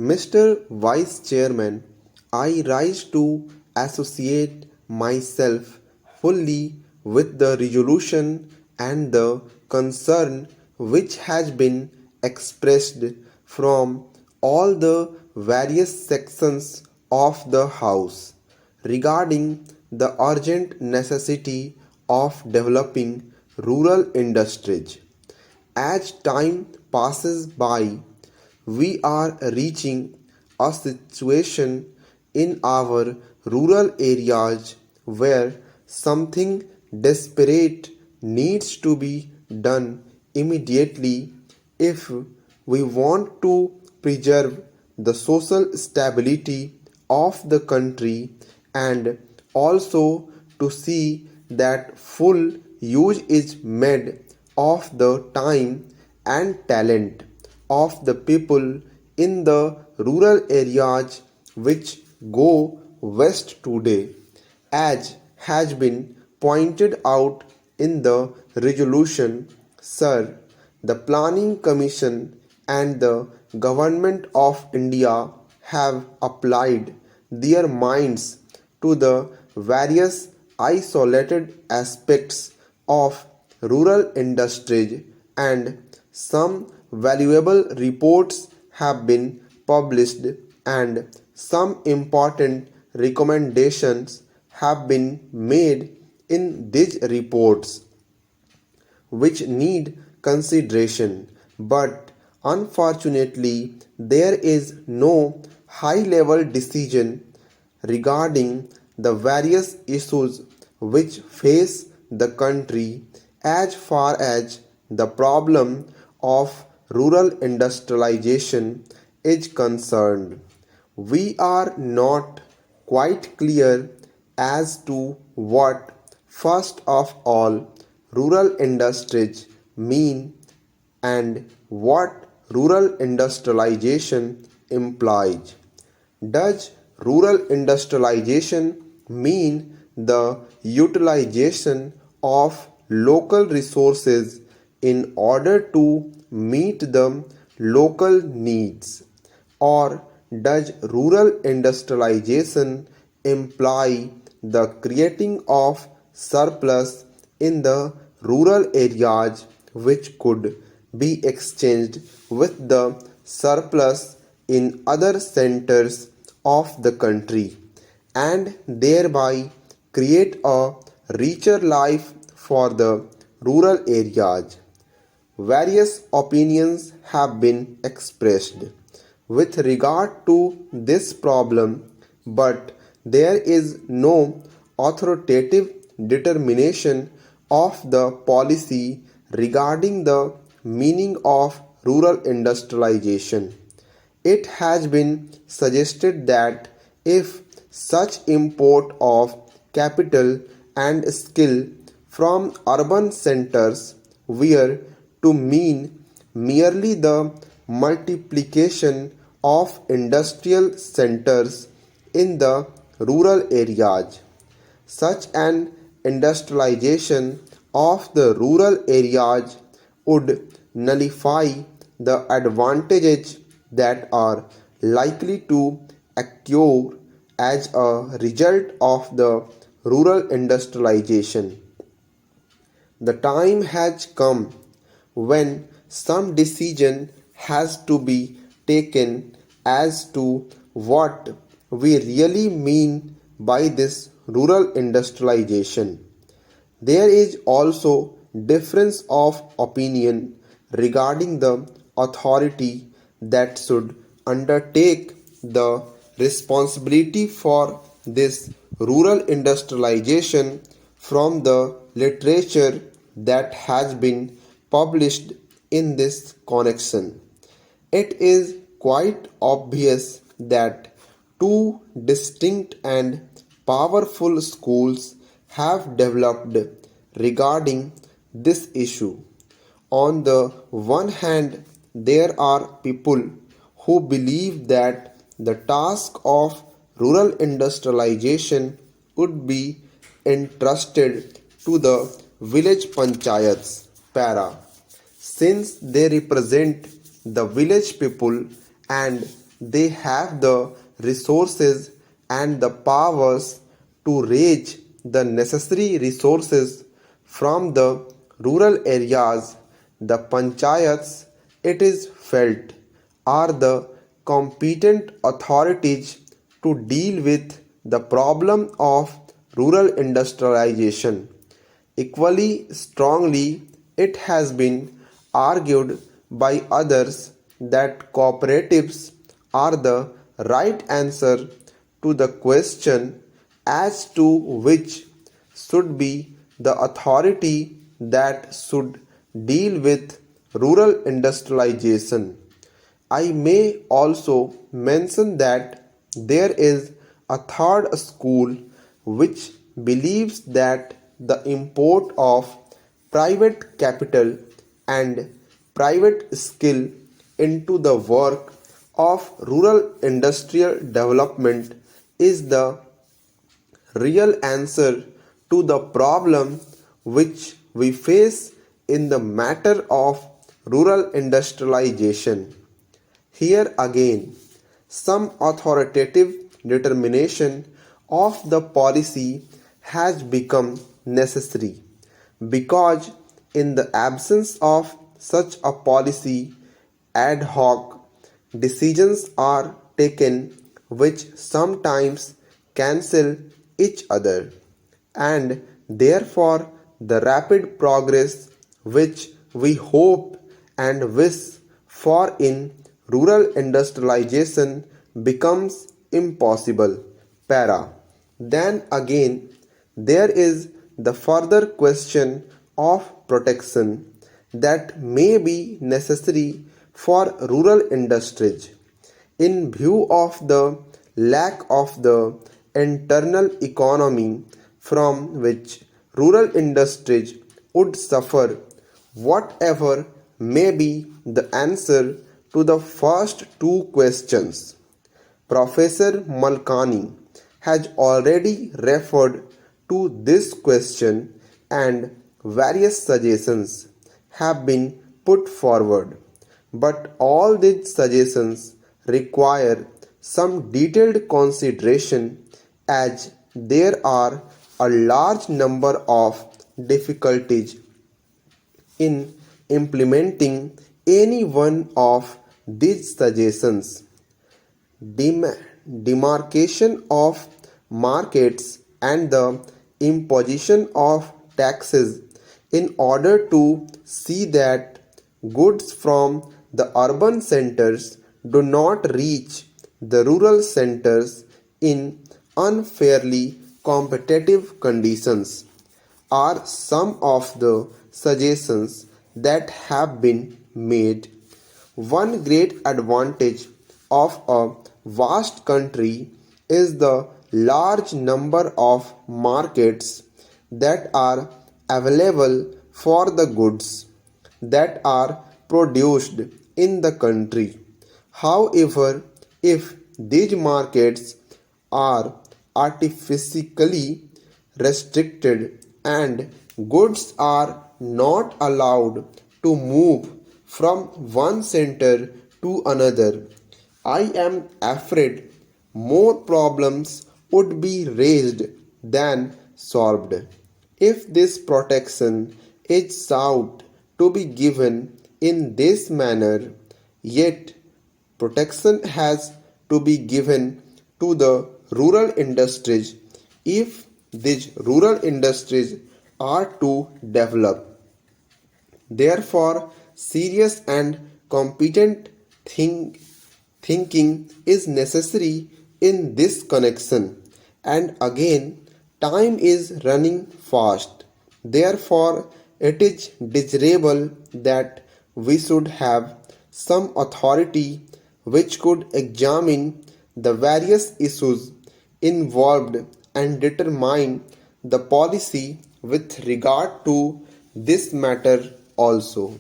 Mr. Vice Chairman, I rise to associate myself fully with the resolution and the concern which has been expressed from all the various sections of the House regarding the urgent necessity of developing rural industries. As time passes by, we are reaching a situation in our rural areas where something desperate needs to be done immediately if we want to preserve the social stability of the country and also to see that full use is made of the time and talent of the people in the rural areas which go west today, as has been pointed out in the resolution. Sir, the Planning Commission and the Government of India have applied their minds to the various isolated aspects of rural industries, and some valuable reports have been published and some important recommendations have been made in these reports which need consideration, but unfortunately, there is no high level decision regarding the various issues which face the country as far as the problem of rural industrialization is concerned. We are not quite clear as to what, first of all, rural industries mean and what rural industrialization implies. Does rural industrialization mean the utilization of local resources in order to meet the local needs? Or does rural industrialization imply the creating of surplus in the rural areas which could be exchanged with the surplus in other centers of the country and thereby create a richer life for the rural areas? Various opinions have been expressed with regard to this problem, but there is no authoritative determination of the policy regarding the meaning of rural industrialization. It has been suggested that if such import of capital and skill from urban centers were to mean merely the multiplication of industrial centers in the rural areas, such an industrialization of the rural areas would nullify the advantages that are likely to accrue as a result of the rural industrialization. The time has come when some decision has to be taken as to what we really mean by this rural industrialization. There is also difference of opinion regarding the authority that should undertake the responsibility for this rural industrialization. From the literature that has been published in this connection, it is quite obvious that two distinct and powerful schools have developed regarding this issue. On the one hand, there are people who believe that the task of rural industrialization would be entrusted to the village panchayats para, since they represent the village people and they have the resources and the powers to raise the necessary resources from the rural areas. The panchayats, it is felt, are the competent authorities to deal with the problem of rural industrialization. Equally strongly, it has been argued by others that cooperatives are the right answer to the question as to which should be the authority that should deal with rural industrialization. I may also mention that there is a third school which believes that the import of private capital and private skill into the work of rural industrial development is the real answer to the problem which we face in the matter of rural industrialization. Here again, some authoritative determination of the policy has become necessary because, in the absence of such a policy, ad hoc decisions are taken which sometimes cancel each other, and therefore the rapid progress which we hope and wish for in rural industrialization becomes impossible. Para. Then again, there is the further question of protection that may be necessary for rural industries in view of the lack of the internal economy from which rural industries would suffer. Whatever may be the answer to the first two questions, Professor Malkani has already referred to this question and various suggestions have been put forward. But all these suggestions require some detailed consideration as there are a large number of difficulties in implementing any one of these suggestions. Demarcation of markets and the imposition of taxes in order to see that goods from the urban centers do not reach the rural centers in unfairly competitive conditions are some of the suggestions that have been made. One great advantage of a vast country is the large number of markets that are available for the goods that are produced in the country. However, if these markets are artificially restricted and goods are not allowed to move from one center to another, I am afraid more problems would be raised than solved. If this protection is sought to be given in this manner, yet protection has to be given to the rural industries if these rural industries are to develop. Therefore, serious and competent thinking is necessary in this connection. And again, time is running fast. Therefore, it is desirable that we should have some authority which could examine the various issues involved and determine the policy with regard to this matter also.